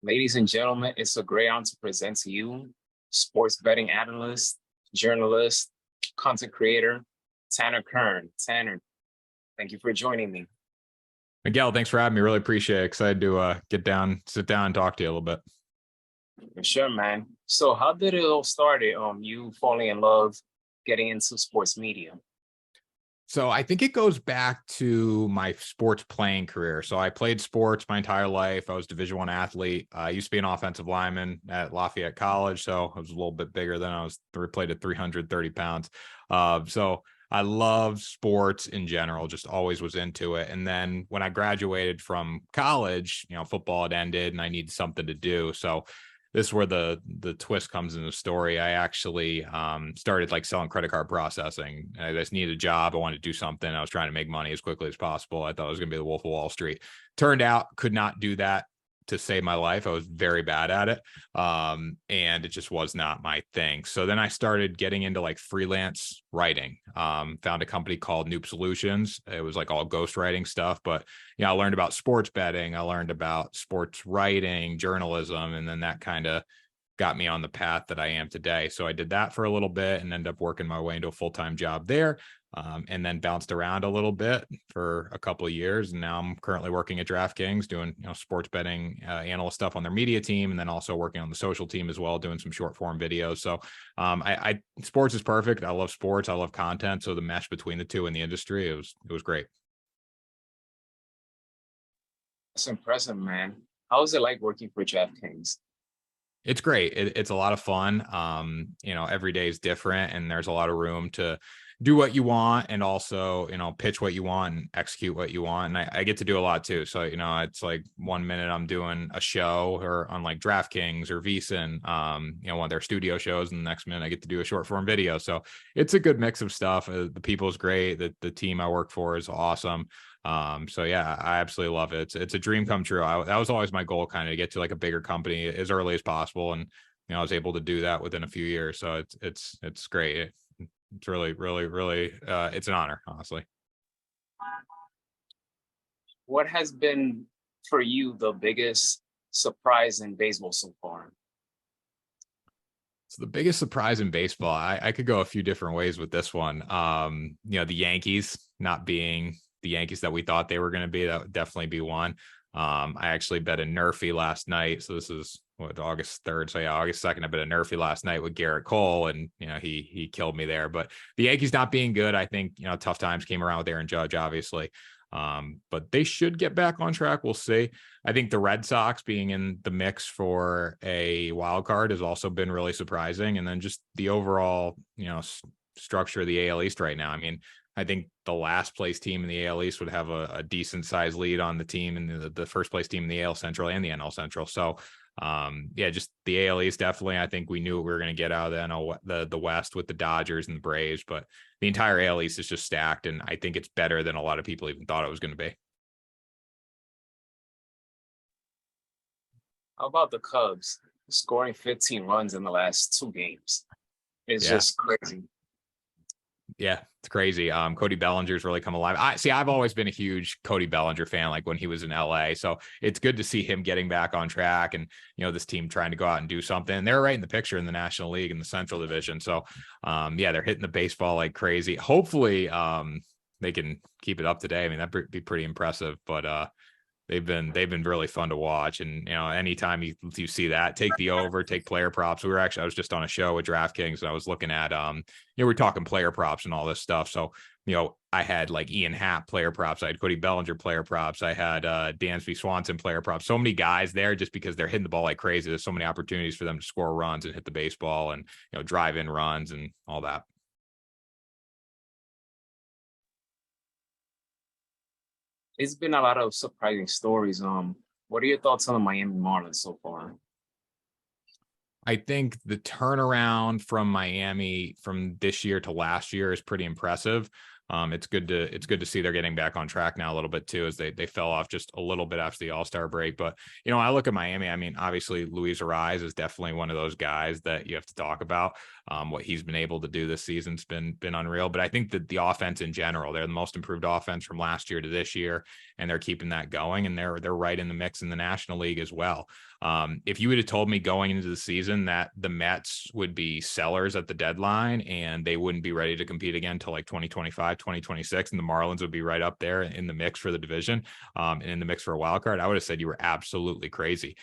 Ladies and gentlemen, it's a great honor to present to you sports betting analyst, journalist, content creator, Tanner Kern. Tanner, thank you for joining me. Miguel, thanks for having me. Really appreciate it. Excited to sit down and talk to you a little bit. For sure, man. So how did it all started? You falling in love, getting into sports media? So I think it goes back to my sports playing career. So I played sports my entire life. I was a Division I athlete. I used to be an offensive lineman at Lafayette College. So I was a little bit bigger than I was, played at 330 pounds. So I love sports in general, just always was into it. And then when I graduated from college, football had ended and I needed something to do. So this is where the twist comes in the story. I actually started like selling credit card processing. I just needed a job. I wanted to do something. I was trying to make money as quickly as possible. I thought it was going to be the Wolf of Wall Street. Turned out could not do that to save my life. I was very bad at it. And it just was not my thing. So then I started getting into like freelance writing. Found a company called Noob Solutions. It was like all ghostwriting stuff, but I learned about sports betting. I learned about sports writing, journalism, and then that kind of got me on the path that I am today. So I did that for a little bit and ended up working my way into a full-time job there. And then bounced around a little bit for a couple of years. And now I'm currently working at DraftKings doing, sports betting analyst stuff on their media team. And then also working on the social team as well, doing some short form videos. So sports is perfect. I love sports. I love content. So the mesh between the two in the industry, it was great. That's impressive, man. How is it like working for DraftKings? It's great. It's a lot of fun. Every day is different and there's a lot of room to do what you want and also, pitch what you want and execute what you want. And I get to do a lot too. So, it's like 1 minute I'm doing a show or on like DraftKings or VSiN, one of their studio shows. And the next minute I get to do a short form video. So it's a good mix of stuff. The people is great. The team I work for is awesome. So yeah, I absolutely love it. It's a dream come true. That was always my goal, kind of to get to like a bigger company as early as possible. And, I was able to do that within a few years. So it's great. It's really, really, really, it's an honor, honestly. What has been for you the biggest surprise in baseball so far? So the biggest surprise in baseball, I could go a few different ways with this one. The Yankees not being the Yankees that we thought they were going to be, that would definitely be one. I actually bet a Nerfy last night. So this is August 3rd. So yeah, August 2nd, I bet a Nerfy last night with Garrett Cole, and he killed me there. But the Yankees not being good, I think tough times came around with Aaron Judge, obviously. But they should get back on track. We'll see. I think the Red Sox being in the mix for a wild card has also been really surprising. And then just the overall, structure of the AL East right now. I mean, I think the last place team in the AL East would have a decent sized lead on the team, and the first place team in the AL Central and the NL Central. So, just the AL East, definitely. I think we knew what we were going to get out of the West with the Dodgers and the Braves, but the entire AL East is just stacked, and I think it's better than a lot of people even thought it was going to be. How about the Cubs scoring 15 runs in the last 2 games? It's just crazy. Yeah, it's crazy. Cody Bellinger's really come alive. I've always been a huge Cody Bellinger fan, like when he was in LA. So it's good to see him getting back on track and, this team trying to go out and do something. They're right in the picture in the National League in the Central Division. So, they're hitting the baseball like crazy. Hopefully, they can keep it up today. I mean, that'd be pretty impressive, but, they've been really fun to watch. And, anytime you see that, take the over, take player props. I was just on a show with DraftKings and I was looking at, we're talking player props and all this stuff. So, I had like Ian Happ player props. I had Cody Bellinger player props. I had Dansby Swanson player props. So many guys there just because they're hitting the ball like crazy. There's so many opportunities for them to score runs and hit the baseball and, drive in runs and all that. It's been a lot of surprising stories. What are your thoughts on the Miami Marlins so far? I think the turnaround from Miami from this year to last year is pretty impressive. It's good to see they're getting back on track now a little bit too, as they fell off just a little bit after the All-Star break. But I look at Miami. I mean, obviously Luis Ariz is definitely one of those guys that you have to talk about. What he's been able to do this season's been unreal. But I think that the offense in general, they're the most improved offense from last year to this year, and they're keeping that going, and they're right in the mix in the National League as well. If you would have told me going into the season that the Mets would be sellers at the deadline and they wouldn't be ready to compete again until like 2025, 2026, and the Marlins would be right up there in the mix for the division, and in the mix for a wild card, I would have said you were absolutely crazy.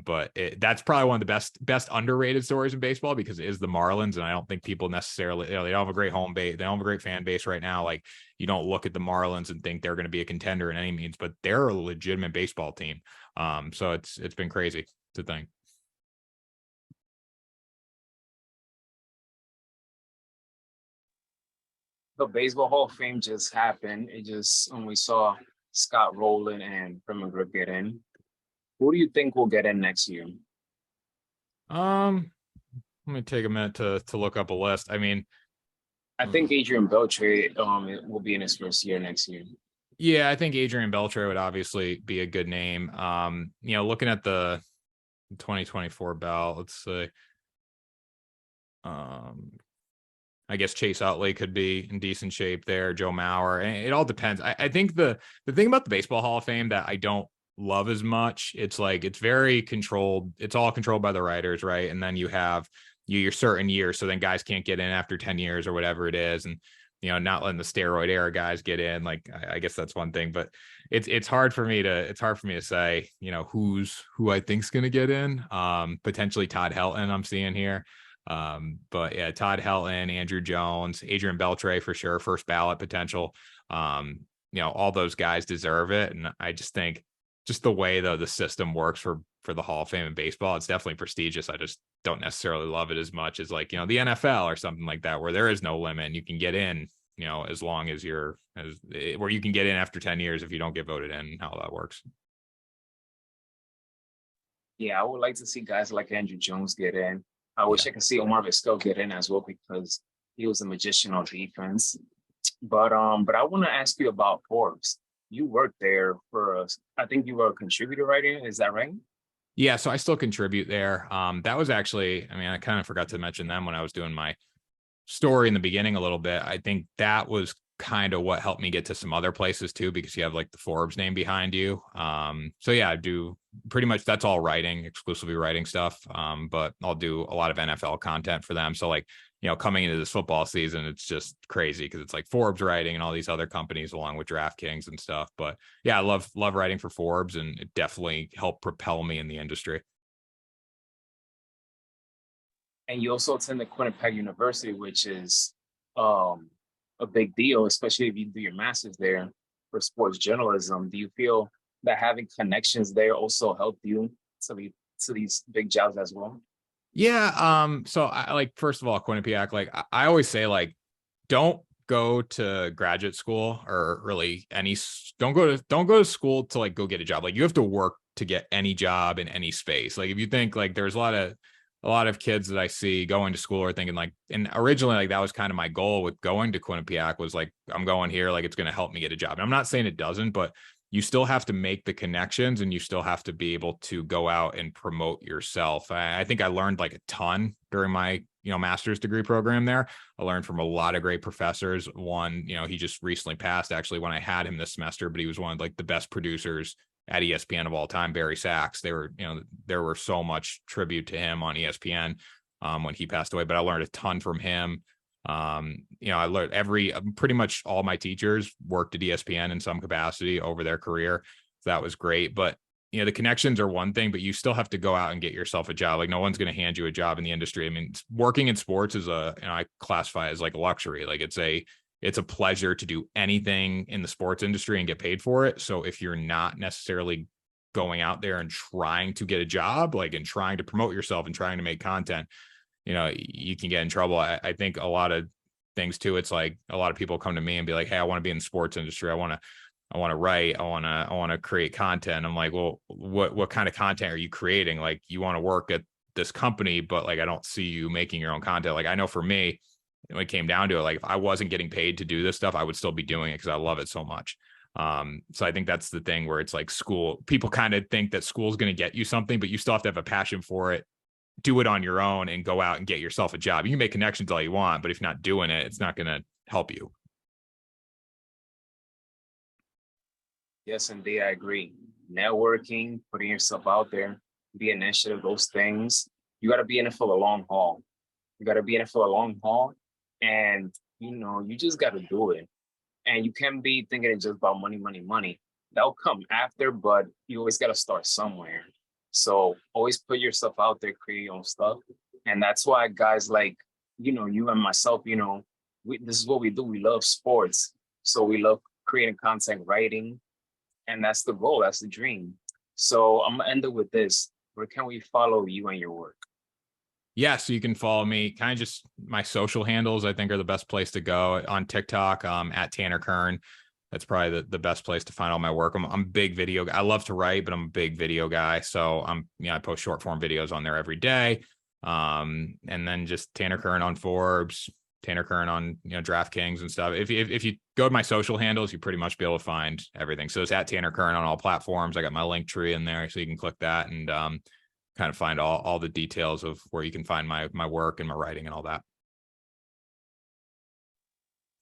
But that's probably one of the best underrated stories in baseball, because it is the Marlins. And I don't think people necessarily, they don't have a great home base. They don't have a great fan base right now. Like, you don't look at the Marlins and think they're going to be a contender in any means, but they're a legitimate baseball team. So it's been crazy to think. The Baseball Hall of Fame just happened. We saw Scott Rowland and Prima Grip get in. Who do you think will get in next year? Let me take a minute to look up a list. I mean, I think Adrian Beltre will be in his first year next year. Yeah, I think Adrian Beltre would obviously be a good name. Looking at the 2024 ballot, let's see. I guess Chase Utley could be in decent shape there. Joe Mauer. It all depends. I think the thing about the Baseball Hall of Fame that I don't love as much, it's like it's very controlled. It's all controlled by the writers, right? And then you have your certain years, so then guys can't get in after 10 years or whatever it is, and not letting the steroid era guys get in. Like, I guess that's one thing, but it's hard for me to say, who I think's going to get in. Potentially Todd Helton I'm seeing here. But yeah, Todd Helton, Andrew Jones, Adrian Beltre for sure, first ballot potential. All those guys deserve it. And I just think just the way the system works for the Hall of Fame in baseball, it's definitely prestigious. I just don't necessarily love it as much as the NFL or something like that, where there is no limit and you can get in, as long as where you can get in after 10 years if you don't get voted in, how that works. Yeah, I would like to see guys like Andrew Jones get in. I wish I could see Omar Vizquel get in as well, because he was a magician on defense. But I want to ask you about Forbes. You worked there I think you were a contributor writer. Is that right? Yeah, so I still contribute there. That was actually, I kind of forgot to mention them when I was doing my story in the beginning a little bit. I think that was kind of what helped me get to some other places too, because you have the Forbes name behind you. So yeah, I do pretty much, that's all writing, exclusively writing stuff. But I'll do a lot of NFL content for them. So coming into this football season, it's just crazy because it's Forbes writing and all these other companies along with DraftKings and stuff. But yeah, I love writing for Forbes, and it definitely helped propel me in the industry. And you also attended Quinnipiac University, which is a big deal, especially if you do your master's there for sports journalism. Do you feel that having connections there also helped you to these big jobs as well? Yeah. So I first of all, Quinnipiac, I always say, don't go to graduate school or really don't go to school to go get a job. You have to work to get any job in any space. If you think there's a lot of kids that I see going to school or thinking and originally that was kind of my goal with going to Quinnipiac was I'm going here, it's going to help me get a job. And I'm not saying it doesn't, but you still have to make the connections and you still have to be able to go out and promote yourself. I think I learned a ton during my, master's degree program there. I learned from a lot of great professors. One, he just recently passed actually when I had him this semester, but he was one of the best producers at ESPN of all time, Barry Sachs. There were so much tribute to him on ESPN when he passed away, but I learned a ton from him. I learned pretty much all my teachers worked at ESPN in some capacity over their career. So that was great. But, the connections are one thing, but you still have to go out and get yourself a job. No one's going to hand you a job in the industry. Working in sports is I classify as a luxury. It's a pleasure to do anything in the sports industry and get paid for it. So if you're not necessarily going out there and trying to get a job, and trying to promote yourself and trying to make content, you can get in trouble. I think a lot of things too, it's a lot of people come to me and be like, hey, I want to be in the sports industry. I want to write. I want to create content. I'm like, well, what kind of content are you creating? You want to work at this company, but I don't see you making your own content. I know for me, when it came down to it, like if I wasn't getting paid to do this stuff, I would still be doing it because I love it so much. So I think that's the thing where it's like school, people kind of think that school's going to get you something, but you still have to have a passion for it, do it on your own, and go out and get yourself a job. You can make connections all you want, but if you're not doing it, it's not going to help you. Yes, indeed, I agree. Networking, putting yourself out there, be initiative, those things. You got to be in it for the long haul. You got to be in it for a long haul, and you just got to do it. And you can't be thinking it's just about money, money, money. That'll come after, but you always got to start somewhere. So always put yourself out there, create your own stuff. And that's why guys like, you and myself, this is what we do. We love sports. So we love creating content, writing. And that's the goal. That's the dream. So I'm going to end it with this. Where can we follow you and your work? Yeah, so you can follow me. Kind of just my social handles, I think, are the best place to go. On TikTok, at Tanner Kern. That's probably the best place to find all my work. I'm a big video. I love to write, but I'm a big video guy. So I post short form videos on there every day. And then just Tanner Kern on Forbes, Tanner Kern on DraftKings and stuff. If you go to my social handles, you pretty much be able to find everything. So it's at Tanner Kern on all platforms. I got my link tree in there, so you can click that and kind of find all the details of where you can find my work and my writing and all that.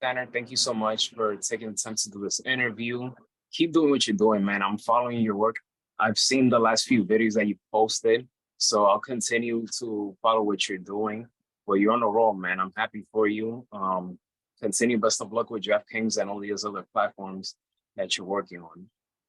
Tanner, thank you so much for taking the time to do this interview. Keep doing what you're doing, man. I'm following your work. I've seen the last few videos that you posted, so I'll continue to follow what you're doing. Well, you're on the roll, man. I'm happy for you. Continue. Best of luck with DraftKings and all these other platforms that you're working on.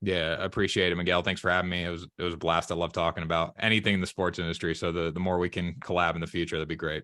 Yeah, I appreciate it, Miguel. Thanks for having me. It was a blast. I love talking about anything in the sports industry. So the more we can collab in the future, that'd be great.